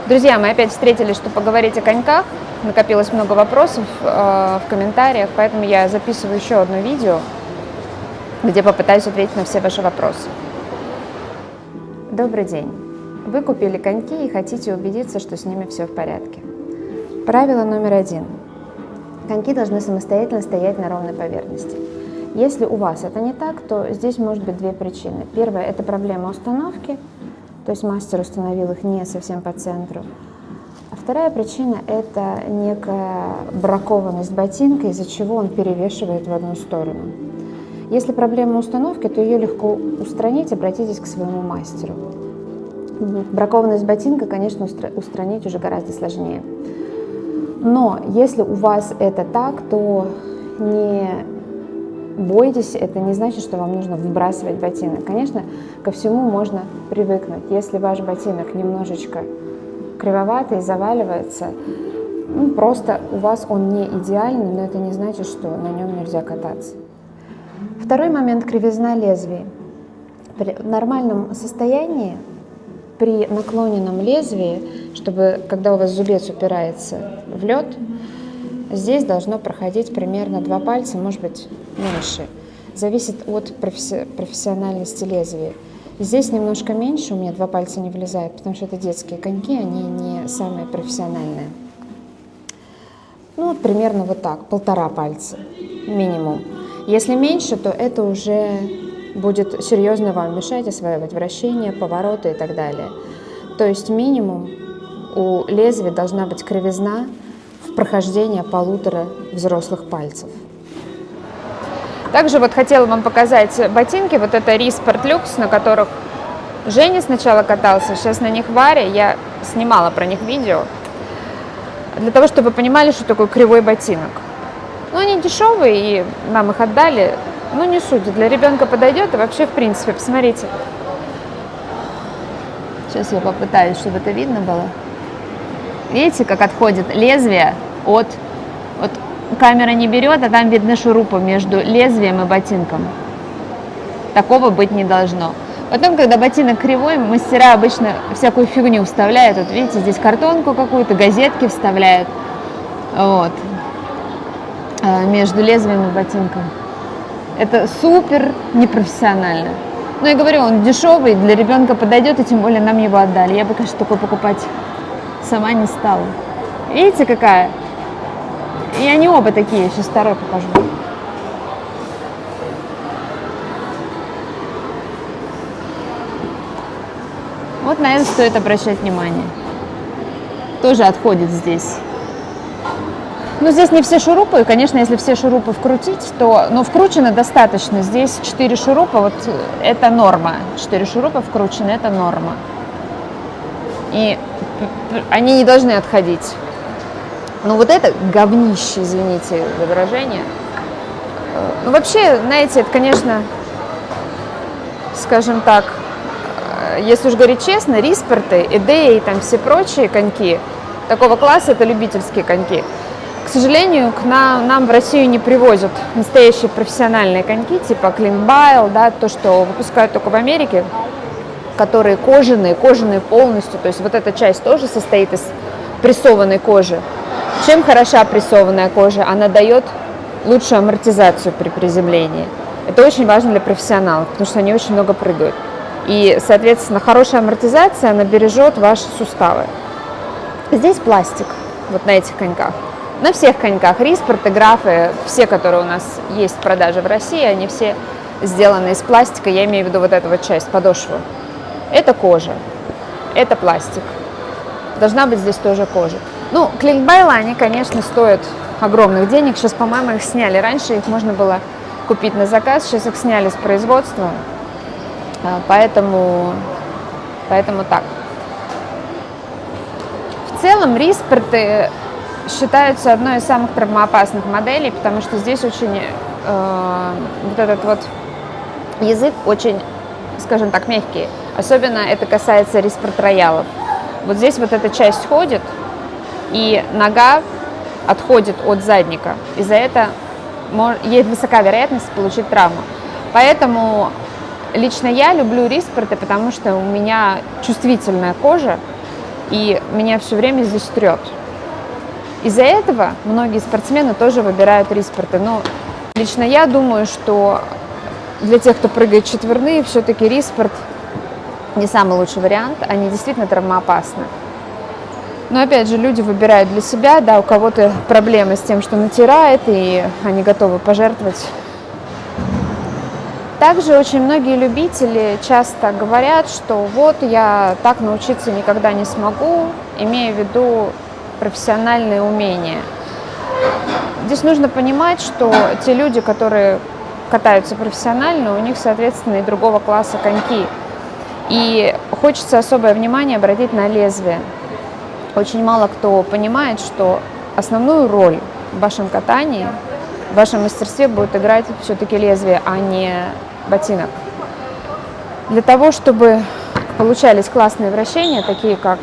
Друзья, мы опять встретились, чтобы поговорить о коньках. Накопилось много вопросов в комментариях, поэтому я записываю еще одно видео, где попытаюсь ответить на все ваши вопросы. Добрый день. Вы купили коньки и хотите убедиться, что с ними все в порядке. Правило номер 1. Коньки должны самостоятельно стоять на ровной поверхности. Если у вас это не так, то здесь может быть две причины. Первая – это проблема установки, то есть мастер установил их не совсем по центру. А вторая причина – это некая бракованность ботинка, из-за чего он перевешивает в одну сторону. Если проблема установки, то ее легко устранить, обратитесь к своему мастеру. Бракованность ботинка, конечно, устранить уже гораздо сложнее. Но если у вас это так, то не бойтесь, это не значит, что вам нужно выбрасывать ботинок. Конечно, ко всему можно привыкнуть. Если ваш ботинок немножечко кривоватый, заваливается, просто у вас он не идеальный, но это не значит, что на нем нельзя кататься. Второй момент – кривизна лезвий. При нормальном состоянии, при наклоненном лезвии, чтобы когда у вас зубец упирается в лед, здесь должно проходить примерно 2 пальца, может быть меньше. Зависит от профессиональности лезвия. Здесь немножко меньше, у меня 2 пальца не влезают, потому что это детские коньки, они не самые профессиональные. Примерно вот так, 1,5 пальца минимум. Если меньше, то это уже будет серьезно вам мешать осваивать вращения, повороты и так далее. То есть минимум у лезвия должна быть кривизна в прохождении 1,5 взрослых пальцев. Также хотела вам показать ботинки. Вот это Ris Sport Lux, на которых Женя сначала катался, сейчас на них Варя. Я снимала про них видео, для того, чтобы вы понимали, что такое кривой ботинок. Они дешевые, и нам их отдали. Не суть, для ребенка подойдет, и вообще, в принципе, посмотрите. Сейчас я попытаюсь, чтобы это видно было. Видите, как отходит лезвие от... Камера не берет, а там видны шурупы между лезвием и ботинком. Такого быть не должно. Потом, когда ботинок кривой, мастера обычно всякую фигню вставляют. Вот видите, здесь картонку какую-то, газетки вставляют. Между лезвием и ботинком. Это супер непрофессионально. Я говорю, он дешевый, для ребенка подойдет, и тем более нам его отдали. Я бы, конечно, такой покупать сама не стала. Видите, какая? И они оба такие, сейчас второй покажу. На это стоит обращать внимание. Тоже отходит здесь. Здесь не все шурупы, и, конечно, если все шурупы вкрутить, то, вкручено достаточно. Здесь 4 шурупа, это норма. 4 шурупа вкручены, это норма. И они не должны отходить. Это говнище, извините за выражение. Вообще, знаете, это, конечно, скажем так, если уж говорить честно, Риспорты, Эдеи и там все прочие коньки такого класса, это любительские коньки. К сожалению, нам в Россию не привозят настоящие профессиональные коньки, типа Клинкбайл, то, что выпускают только в Америке, которые кожаные полностью, то есть эта часть тоже состоит из прессованной кожи. Чем хороша прессованная кожа? Она дает лучшую амортизацию при приземлении. Это очень важно для профессионалов, потому что они очень много прыгают. И, соответственно, хорошая амортизация, она бережет ваши суставы. Здесь пластик, на этих коньках. На всех коньках, Риспорты, Графы, все, которые у нас есть в продаже в России, они все сделаны из пластика, я имею в виду эту часть, подошву. Это кожа, это пластик. Должна быть здесь тоже кожа. Клинкбайлы, они, конечно, стоят огромных денег. Сейчас, по-моему, их сняли. Раньше их можно было купить на заказ, сейчас их сняли с производства. Поэтому так. В целом, Риспорты считаются одной из самых травмоопасных моделей, потому что здесь очень этот язык очень, скажем так, мягкий. Особенно это касается Риспорт-роялов. Здесь эта часть ходит, и нога отходит от задника. Из-за этого есть высока вероятность получить травму. Поэтому лично я люблю Риспорты, потому что у меня чувствительная кожа, и меня все время здесь трет. Из-за этого многие спортсмены тоже выбирают риспорты. Но лично я думаю, что для тех, кто прыгает четверные, все-таки риспорт не самый лучший вариант, они действительно травмоопасны. Но опять же, люди выбирают для себя, да, у кого-то проблемы с тем, что натирает, и они готовы пожертвовать. Также очень многие любители часто говорят, что вот я так научиться никогда не смогу, имея в виду профессиональные умения. Здесь нужно понимать, что те люди, которые катаются профессионально, у них, соответственно, и другого класса коньки. И хочется особое внимание обратить на лезвие. Очень мало кто понимает, что основную роль в вашем катании, в вашем мастерстве будет играть все-таки лезвие, а не ботинок. Для того, чтобы получались классные вращения, такие как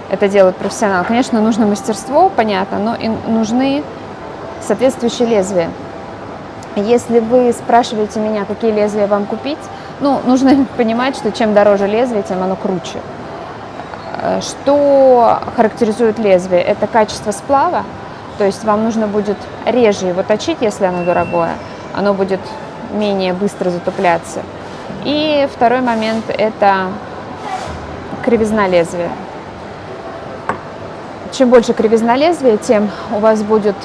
это делают профессионалы, конечно, нужно мастерство, понятно, но и нужны соответствующие лезвия. Если вы спрашиваете меня, какие лезвия вам купить, нужно понимать, что чем дороже лезвие, тем оно круче. Что характеризует лезвие? Это качество сплава, то есть вам нужно будет реже его точить, если оно дорогое, оно будет менее быстро затупляться. И второй момент – это кривизна лезвия. Чем больше кривизна лезвия, тем у вас будут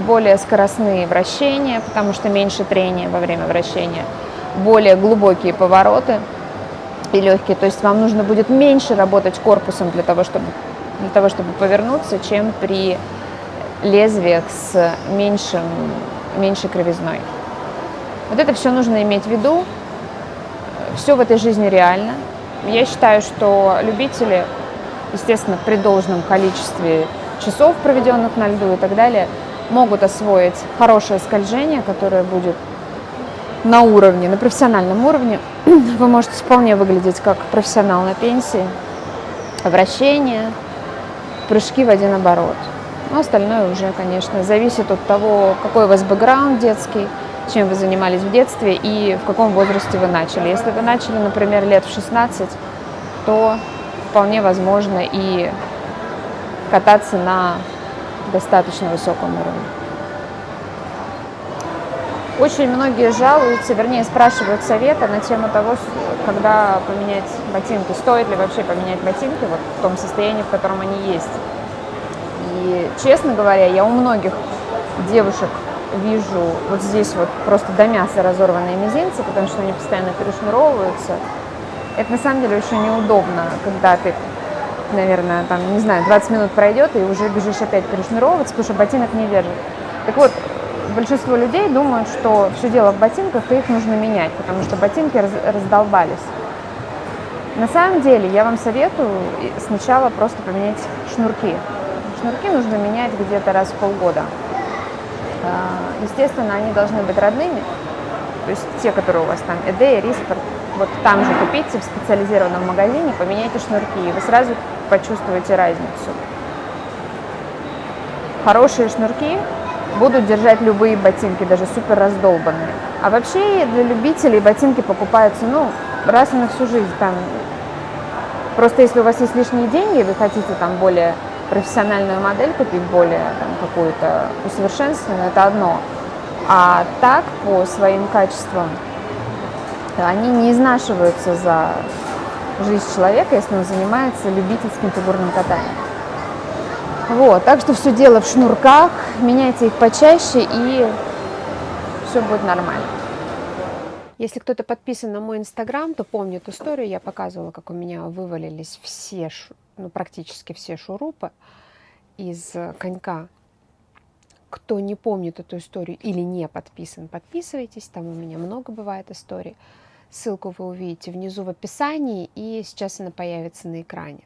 более скоростные вращения, потому что меньше трения во время вращения, более глубокие повороты и легкие. То есть вам нужно будет меньше работать корпусом для того, чтобы повернуться, чем при лезвиях с меньшей кривизной. Вот это все нужно иметь в виду. Все в этой жизни реально. Я считаю, что любители, естественно, при должном количестве часов, проведенных на льду и так далее, могут освоить хорошее скольжение, которое будет на уровне, на профессиональном уровне. Вы можете вполне выглядеть как профессионал на пенсии. Вращение, прыжки в один оборот. Но остальное уже, конечно, зависит от того, какой у вас бэкграунд детский, чем вы занимались в детстве и в каком возрасте вы начали. Если вы начали, например, лет в 16, то вполне возможно и кататься на достаточно высоком уровне. Очень многие жалуются, вернее, спрашивают совета на тему того, когда поменять ботинки, стоит ли вообще поменять ботинки вот в том состоянии, в котором они есть. И, честно говоря, я у многих девушек вижу вот здесь вот просто до мяса разорванные мизинцы, потому что они постоянно перешнуровываются. Это на самом деле очень неудобно, когда ты, наверное, 20 минут пройдет и уже бежишь опять перешнуровываться, потому что ботинок не держит. Так вот, большинство людей думают, что все дело в ботинках, и их нужно менять, потому что ботинки раздолбались. На самом деле, я вам советую сначала просто поменять шнурки. Шнурки нужно менять где-то раз в полгода. Естественно, они должны быть родными, то есть те, которые у вас там, Эдея, Риспорт, вот там же купите в специализированном магазине, поменяйте шнурки, и вы сразу почувствуете разницу. Хорошие шнурки будут держать любые ботинки, даже супер раздолбанные. А вообще для любителей ботинки покупаются, раз на всю жизнь. Просто если у вас есть лишние деньги, вы хотите более профессиональную модель купить, более какую-то усовершенствованную, это одно. А так, по своим качествам, они не изнашиваются за жизнь человека, если он занимается любительским фигурным катанием. Вот, так что все дело в шнурках, меняйте их почаще, и все будет нормально. Если кто-то подписан на мой инстаграм, то помнит историю, я показывала, как у меня вывалились практически все шурупы из конька. Кто не помнит эту историю или не подписан, подписывайтесь, там у меня много бывает историй. Ссылку вы увидите внизу в описании, и сейчас она появится на экране.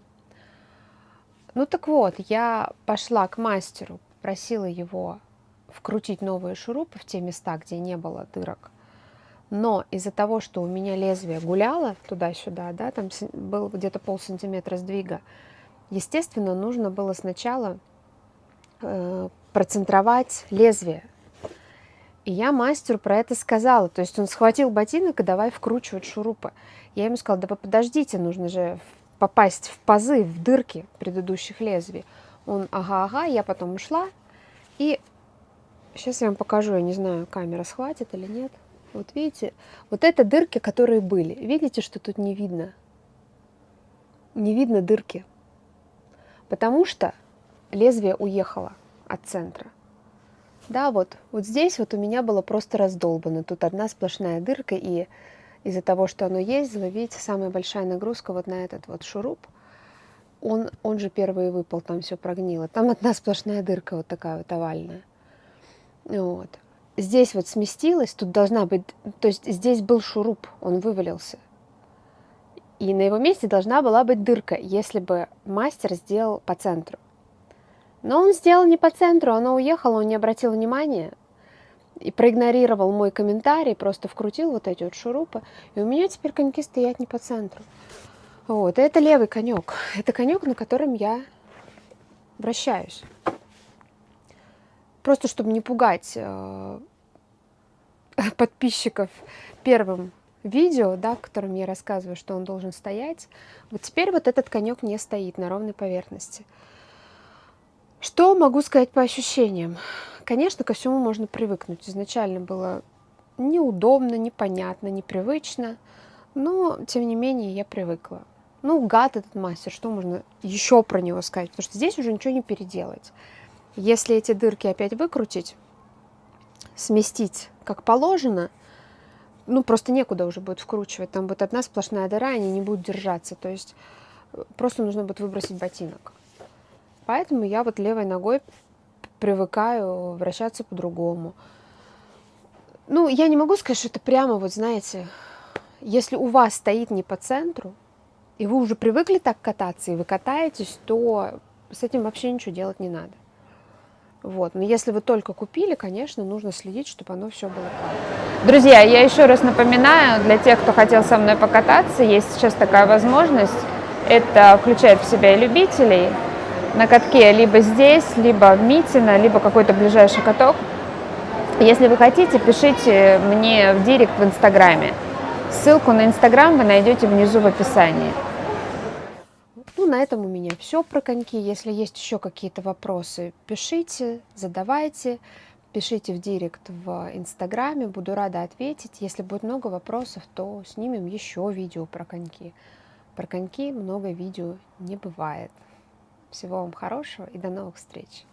Так вот, я пошла к мастеру, просила его вкрутить новые шурупы в те места, где не было дырок. Но из-за того, что у меня лезвие гуляло туда-сюда, там был где-то полсантиметра сдвига, естественно, нужно было сначала процентровать лезвие. И я мастеру про это сказала. То есть он схватил ботинок и давай вкручивать шурупы. Я ему сказала, да вы подождите, нужно же попасть в пазы, в дырки предыдущих лезвий. Он ага-ага, я потом ушла. И сейчас я вам покажу, я не знаю, камера схватит или нет. Вот видите, вот это дырки, которые были. Видите, что тут не видно? Не видно дырки. Потому что лезвие уехало от центра. Да, вот здесь вот у меня было просто раздолбано. Тут одна сплошная дырка, и из-за того, что оно есть, вы видите, самая большая нагрузка вот на этот вот шуруп. Он же первый выпал, там все прогнило. Там одна сплошная дырка вот такая вот овальная. Вот. Здесь вот сместилось, тут должна быть, то есть здесь был шуруп, он вывалился. И на его месте должна была быть дырка, если бы мастер сделал по центру. Но он сделал не по центру, оно уехало, он не обратил внимания и проигнорировал мой комментарий, просто вкрутил вот эти вот шурупы, и у меня теперь коньки стоят не по центру. Вот, и это левый конек. Это конек, на котором я вращаюсь. Просто чтобы не пугать подписчиков первым видео, да, в котором я рассказываю, что он должен стоять. Вот теперь вот этот конек не стоит на ровной поверхности. Что могу сказать по ощущениям? Конечно, ко всему можно привыкнуть. Изначально было неудобно, непонятно, непривычно, но, тем не менее, я привыкла. Ну, гад этот мастер, что можно еще про него сказать? Потому что здесь уже ничего не переделать. Если эти дырки опять выкрутить, сместить как положено, ну, просто некуда уже будет вкручивать. Там будет одна сплошная дыра, они не будут держаться. То есть просто нужно будет выбросить ботинок. Поэтому я вот левой ногой привыкаю вращаться по-другому. Ну, я не могу сказать, что это прямо, вот знаете, если у вас стоит не по центру, и вы уже привыкли так кататься, и вы катаетесь, то с этим вообще ничего делать не надо. Вот. Но если вы только купили, конечно, нужно следить, чтобы оно все было правильно. Друзья, я еще раз напоминаю, для тех, кто хотел со мной покататься, есть сейчас такая возможность. Это включает в себя и любителей. На катке либо здесь, либо в Митино, либо какой-то ближайший каток. Если вы хотите, пишите мне в директ в Инстаграме. Ссылку на Инстаграм вы найдете внизу в описании. Ну, на этом у меня все про коньки. Если есть еще какие-то вопросы, пишите, задавайте. Пишите в директ в Инстаграме, буду рада ответить. Если будет много вопросов, то снимем еще видео про коньки. Про коньки много видео не бывает. Всего вам хорошего и до новых встреч!